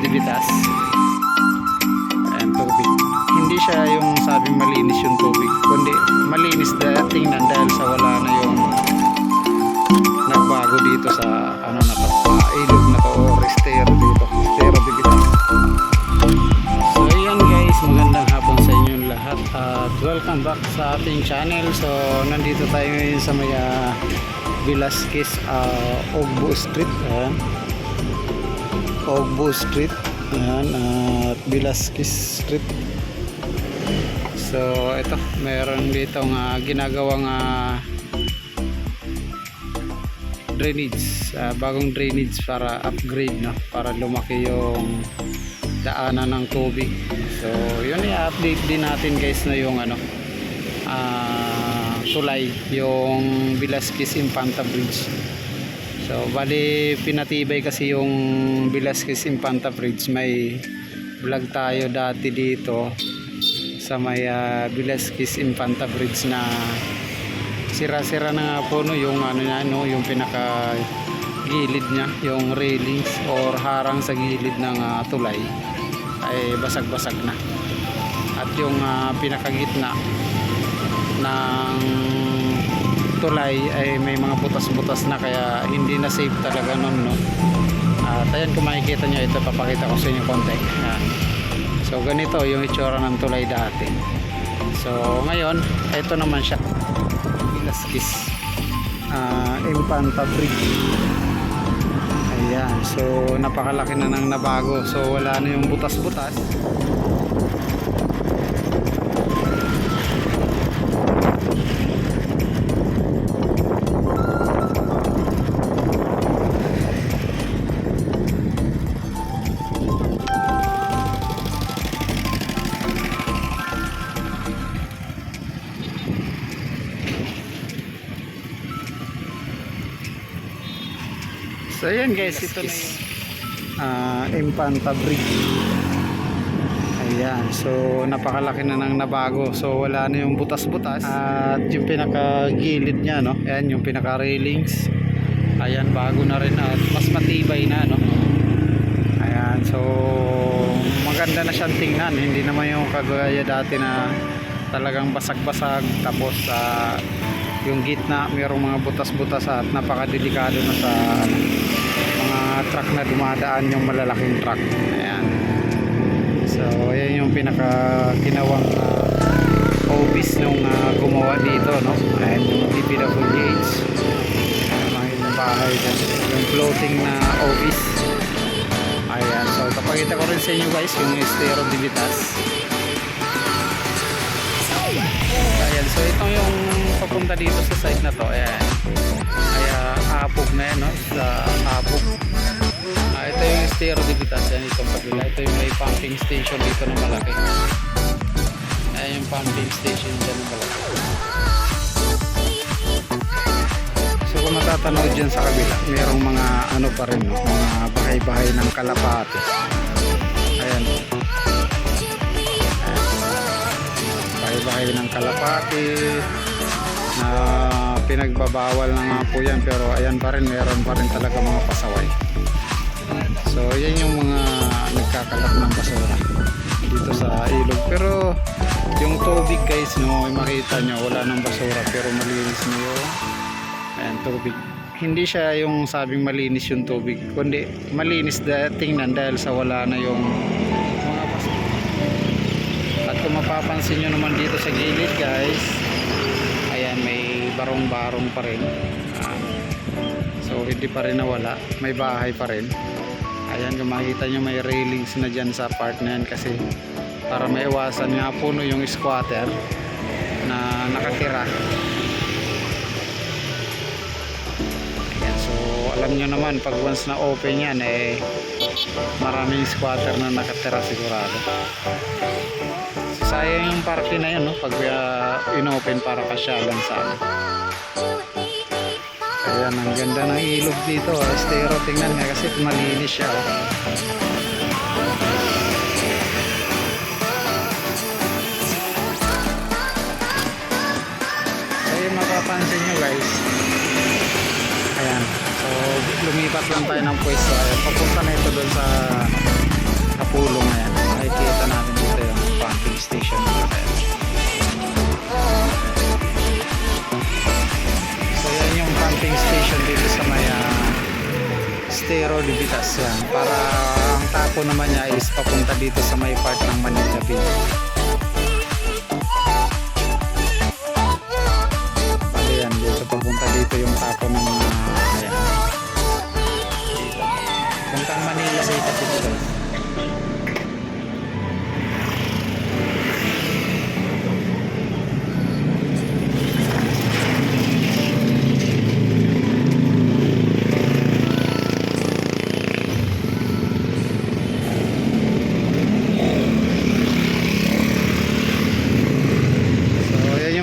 Divitas. Ayan, tubig. Hindi siya yung sabing malinis yung tubig, kundi malinis tingnan dahil sa wala na yung nagbago dito sa ano na to, ilog na to or estero dito, estero Divitas. So ayan guys, magandang hapon sa inyong lahat at welcome back sa ating channel. So nandito tayo ngayon sa may Velasquez Ogbo Street. Ayan, Ogbo Street. Ayan, at Velasquez Street. So ito, meron dito ginagawang drainage, bagong drainage para upgrade, no, para lumaki yung daanan ng tubig. So yun, i-update din natin guys na yung tulay, yung Velasquez Infanta Bridge. So bali pinatibay kasi yung Velasquez Infanta Bridge. May vlog tayo dati dito sa may Velasquez Infanta Bridge na sira-sira na nga po, no, yung yung pinaka gilid niya, yung railings or harang sa gilid ng tulay ay basag-basag na, at yung pinakagitna ng tulay ay may mga butas-butas na, kaya hindi na safe talaga nun, no. At ayan, kung makikita nyo, ito papakita ko sa inyo konti. Ayan. So ganito yung itsura ng tulay dati. So ngayon, ito naman siya, Velasquez Infanta Bridge. Ayan, so napakalaki na nang nabago. So wala na yung butas-butas. So ayan guys, ito na yung Infanta Bridge. Ayan, so napakalaki na nang nabago. So wala na yung butas-butas, at yung pinaka-gilid nya, no, ayan yung pinaka-railings, ayan, bago na rin at mas matibay na, no. Ayan, so maganda na siyang tingnan. Hindi naman yung kagaya dati na talagang basag-basag, tapos yung gitna mayroong mga butas-butas at napakadelikado na sa mga truck na dumadaan, yung malalaking truck. Ayan, so ayan yung pinaka ginawang office nung gumawa dito, no. Ayan yung DPWH, yung bahay dyan, yung floating na office. Ayan, so kapakita ko rin sa inyo guys yung estero Divitas. Ayan, so ito yung papunta dito sa site na to. Ayan, kaya apog na yan, no, sa apog. Ito yung estero Divitas. Yan, itong kabila, ito yung may pumping station dito na malaki. Ayan yung pumping station dyan na malaki. So kung matatanood dyan sa kabila, mayroong mga pa rin, no, mga bahay-bahay ng kalapate. Ayan, bahay ng kalapati na pinagbabawal na nga po yan, pero ayan pa rin, meron pa rin talaga mga pasaway. So yan yung mga nagkakalat ng basura dito sa ilog. Pero yung tubig guys, no, makita nyo wala ng basura pero malinis na yung tubig. Hindi siya yung sabing malinis yung tubig, kundi malinis tingnan dahil sa wala na yung mga basura. At kung mapapansin nyo naman dito sa gilid guys, ayan, may barong-barong pa rin. So hindi pa rin nawala, may bahay pa rin. Ayan, kung makita nyo may railings na dyan sa part na yan, kasi para maiwasan nga po, no, yung squatter na nakatira. Ayan, so alam nyo naman, pag once na open yan, maraming squatter na nakatira sigurado. Sayang yung parking na yun, no, pag inopen para kasyalan sa amin. Ayan, ang ganda ng ilog dito, estero, tingnan nga kasi malinis siya, oh. Ayun, mapapansin nyo guys, ayan, so lumipat lang tayo ng pwesto. Ayan, papunta na ito doon sa Kapulong, ayan. Makikita natin dito yung pumping station. Ayan. So yan yung pumping station dito sa may Estero de Vitas yan. Para ang tapo naman niya is papunta dito sa may part ng Manila Bay. Bali yan, dito papunta dito yung tapo ng ayan. Dito. Puntang Manila Bay kasi dito.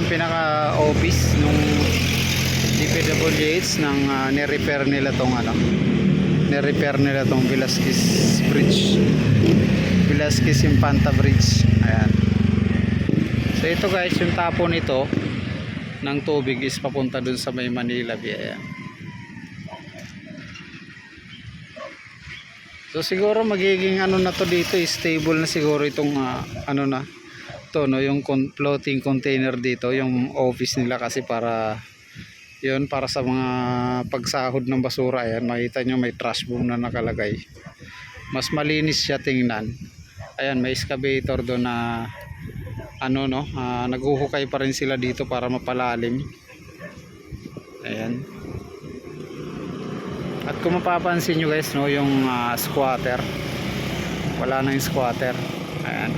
Pinaka-office nung DPWH ng ni-repair nila tong Velasquez Bridge, Velasquez Infanta Bridge. Ayan. So ito guys, yung tapo nito ng tubig is papunta dun sa may Manila Bay. Ayan. So siguro magiging ano na to dito, stable na siguro itong ano na to, no, yung floating container dito, yung office nila, kasi para yun, para sa mga pagsahod ng basura. Ayan, makita nyo may trash boom na nakalagay, mas malinis siya tingnan. Ayan, may excavator doon na ano, no, naghuhukay pa rin sila dito para mapalalim. Ayan. At kung mapapansin nyo guys, no, yung squatter, wala na yung squatter. Ayan.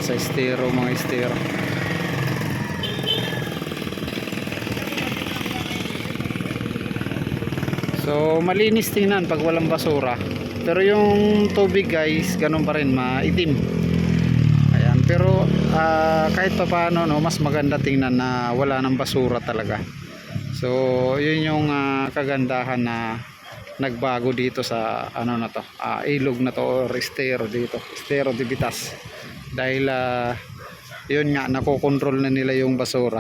Sa estero, mga estero. So malinis tingnan pag walang basura, pero yung tubig guys, ganun pa rin, maitim. Ayan, pero kahit pa paano, no, mas maganda tingnan na wala nang basura talaga. So yun yung kagandahan na nagbago dito sa ano na to, ilog na to, or estero dito, Estero de Vitas. Dahil yun nga, nakokontrol na nila yung basura.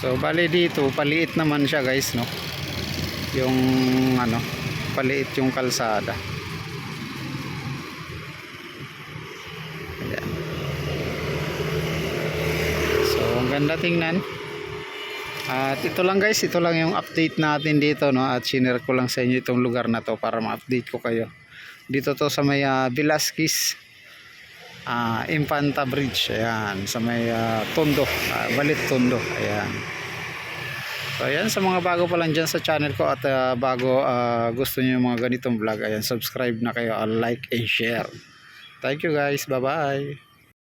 So bali dito paliit naman siya guys, no, yung ano, paliit yung kalsada. Ayan. So ang ganda tingnan. At ito lang guys, ito lang yung update natin dito, no, at shinare ko lang sa inyo itong lugar na to para ma-update ko kayo. Dito to sa may Velasquez Infanta Bridge. Ayan, sa may Tondo, Balit Tondo. Ayan. So ayan, sa mga bago pa lang dyan sa channel ko, at bago gusto nyo yung mga ganitong vlog, ayan, subscribe na kayo, like and share. Thank you guys, bye bye.